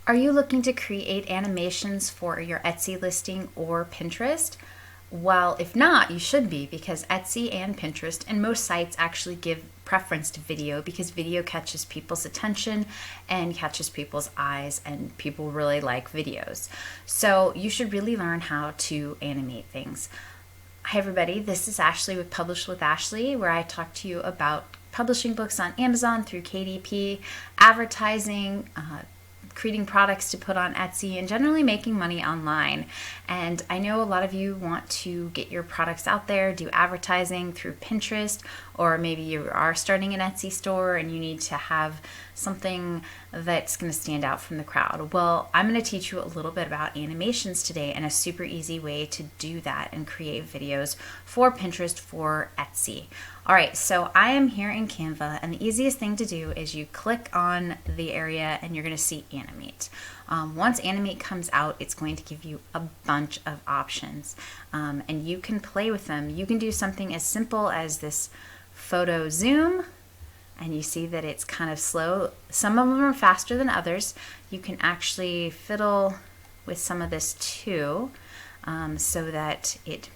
Are you looking to create animations for your Etsy listing or Pinterest? Well, if not, you should be, because Etsy and Pinterest and most sites actually give preference to video because video catches people's attention and catches people's eyes, and people really like videos. So you should really learn how to animate things. Hi everybody, this is Ashley with Publish with Ashley, where I talk to you about publishing books on Amazon through KDP, advertising, creating products to put on Etsy, and generally making money online. And I know a lot of you want to get your products out there, do advertising through Pinterest, or maybe you are starting an Etsy store and you need to have something that's going to stand out from the crowd. Well, I'm going to teach you a little bit about animations today and a super easy way to do that and create videos for Pinterest, for Etsy. All right, so I am here in Canva, and the easiest thing to do is you click on the area and you're going to see Animate. Once Animate comes out, it's going to give you a bunch of options, and you can play with them. You can do something as simple as this photo zoom, and you see that it's kind of slow. Some of them are faster than others. You can actually fiddle with some of this too, so that it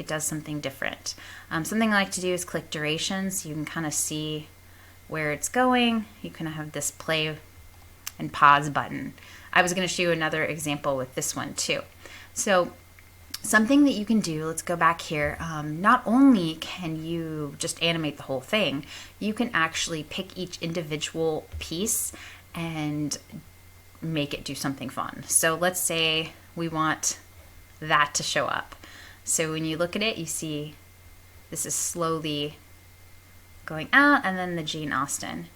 does something different. Something I like to do is click duration, so you can kind of see where it's going. You can have this play and pause button. I was going to show you another example with this one too. So something that you can do, let's go back here. Not only can you just animate the whole thing, you can actually pick each individual piece and make it do something fun. So let's say we want that to show up. So when you look at it, you see this is slowly going out, and then the Jane Austen.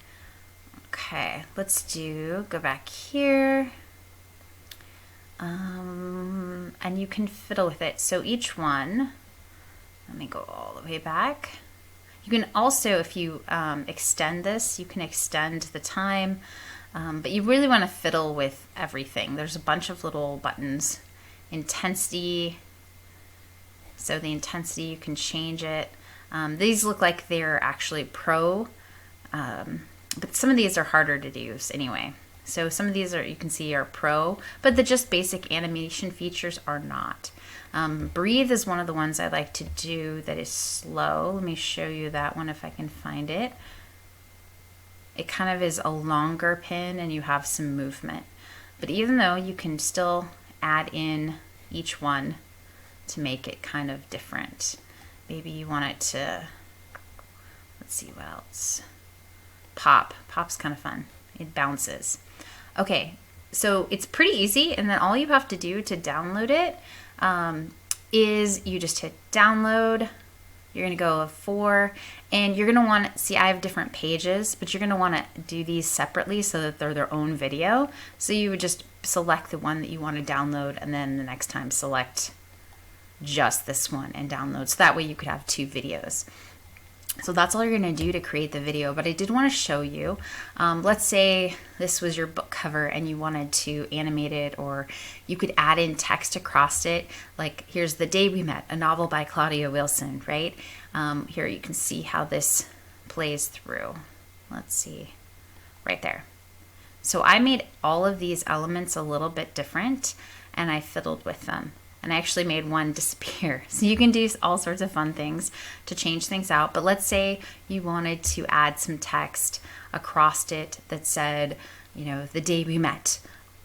Okay, let's go back here. And you can fiddle with it. So each one, let me go all the way back. You can also, if you extend this, you can extend the time, but you really want to fiddle with everything. There's a bunch of little buttons. Intensity. So the intensity, you can change it. These look like they're actually pro, but some of these are harder to use anyway. So some of these you can see are pro, but the just basic animation features are not. Breathe is one of the ones I like to do that is slow. Let me show you that one if I can find it. It kind of is a longer pin and you have some movement. But even though you can still add in each one to make it kind of different. Maybe you want it to, let's see what else. Pop. Pop's kind of fun. It bounces. Okay, so it's pretty easy, and then all you have to do to download it is you just hit download. You're going to go 4, and you're going to want to see, I have different pages, but you're going to want to do these separately so that they're their own video. So you would just select the one that you want to download, and then the next time select just this one and download. So that way you could have 2 videos. So that's all you're going to do to create the video. But I did want to show you, let's say this was your book cover and you wanted to animate it, or you could add in text across it. Like, here's The Day We Met, a novel by Claudia Wilson, right? Here you can see how this plays through. Let's see, right there. So I made all of these elements a little bit different, and I fiddled with them. And I actually made one disappear. So you can do all sorts of fun things to change things out. But let's say you wanted to add some text across it that said, you know, The Day We Met,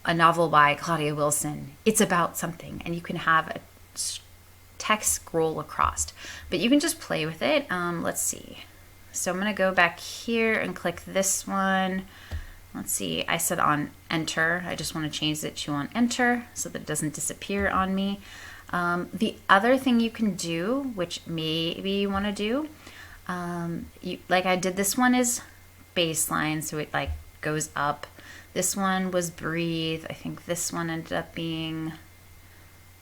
a novel by Claudia Wilson. It's about something. And you can have a text scroll across. But you can just play with it. Let's see. So I'm going to go back here and click this one. Let's see, I said on enter. I just want to change it to on enter so that it doesn't disappear on me. The other thing you can do, which maybe you want to do, like I did, this one is baseline, so it like goes up. This one was breathe. I think this one ended up being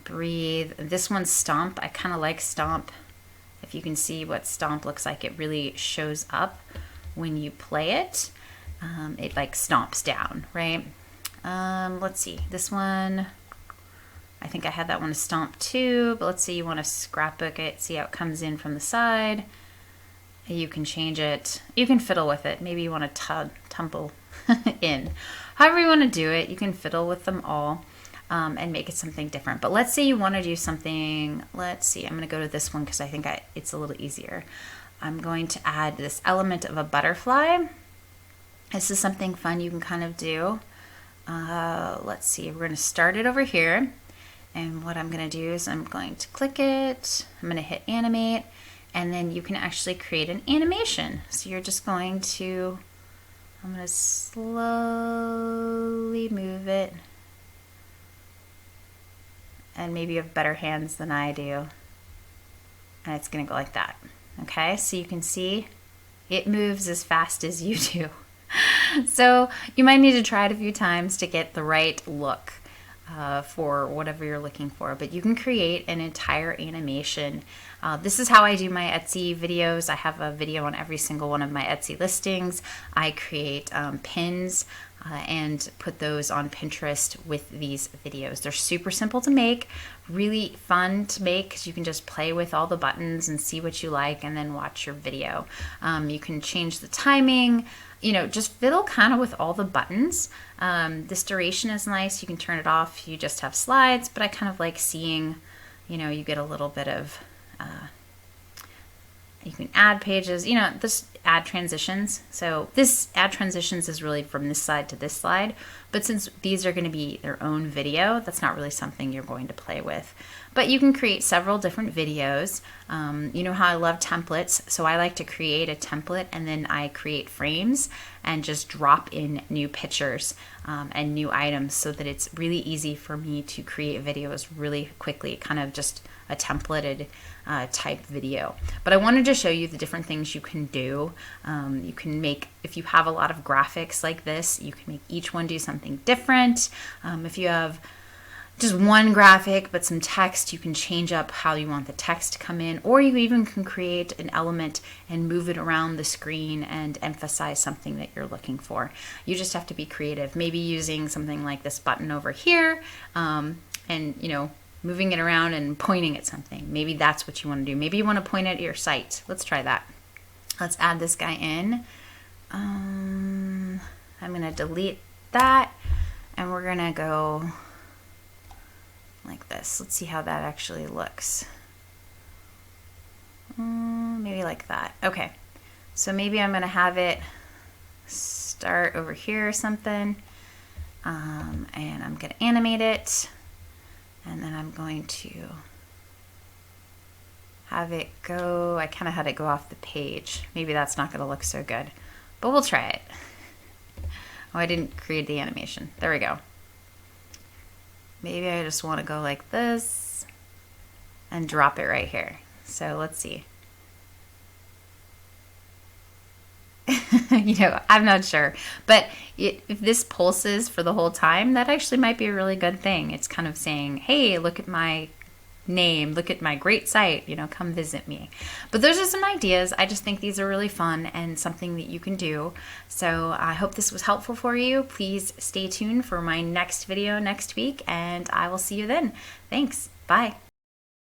breathe. This one's stomp. I kind of like stomp. If you can see what stomp looks like, it really shows up when you play it. It like stomps down, right? Let's see, this one, I think I had that one to stomp too, but let's say you want to scrapbook it, see how it comes in from the side. You can change it, you can fiddle with it. Maybe you want to in. However you want to do it, you can fiddle with them all and make it something different. But let's say you want to do something, let's see, I'm going to go to this one because I think it's a little easier. I'm going to add this element of a butterfly. This is something fun you can kind of do. Let's see, we're going to start it over here. And what I'm going to do is I'm going to click it. I'm going to hit animate. And then you can actually create an animation. So you're just going to, I'm going to slowly move it. And maybe you have better hands than I do. And it's going to go like that. Okay, so you can see it moves as fast as you do. So you might need to try it a few times to get the right look for whatever you're looking for, but you can create an entire animation. This is how I do my Etsy videos. I have a video on every single one of my Etsy listings. I create pins and put those on Pinterest with these videos. They're super simple to make, really fun to make because you can just play with all the buttons and see what you like and then watch your video. You can change the timing, you know, just fiddle kind of with all the buttons. This duration is nice. You can turn it off. You just have slides, but I kind of like seeing, you know, you get a little bit of, you can add pages, you know, this add transitions. So this add transitions is really from this slide to this slide, but since these are going to be their own video, that's not really something you're going to play with. But you can create several different videos. You know how I love templates, so I like to create a template and then I create frames and just drop in new pictures and new items so that it's really easy for me to create videos really quickly, kind of just a templated type video. But I wanted to show you the different things you can do. You can make, if you have a lot of graphics like this, you can make each one do something different. If you have just one graphic but some text, you can change up how you want the text to come in, or you even can create an element and move it around the screen and emphasize something that you're looking for. You just have to be creative, maybe using something like this button over here and, you know, moving it around and pointing at something. Maybe that's what you want to do. Maybe you want to point at your site. Let's try that. Let's add this guy in. I'm going to delete that and we're going to go like this. Let's see how that actually looks. Maybe like that. Okay. So maybe I'm going to have it start over here or something. And I'm going to animate it. And then I'm going to have it go, I kind of had it go off the page. Maybe that's not going to look so good, but we'll try it. Oh, I didn't create the animation. There we go. Maybe I just want to go like this and drop it right here. So let's see. You know, I'm not sure, but if this pulses for the whole time, that actually might be a really good thing. It's kind of saying, hey, look at my name, look at my great site, you know, come visit me. But those are some ideas. I just think these are really fun and something that you can do. So I hope this was helpful for you. Please stay tuned for my next video next week, and I will see you then. Thanks. Bye.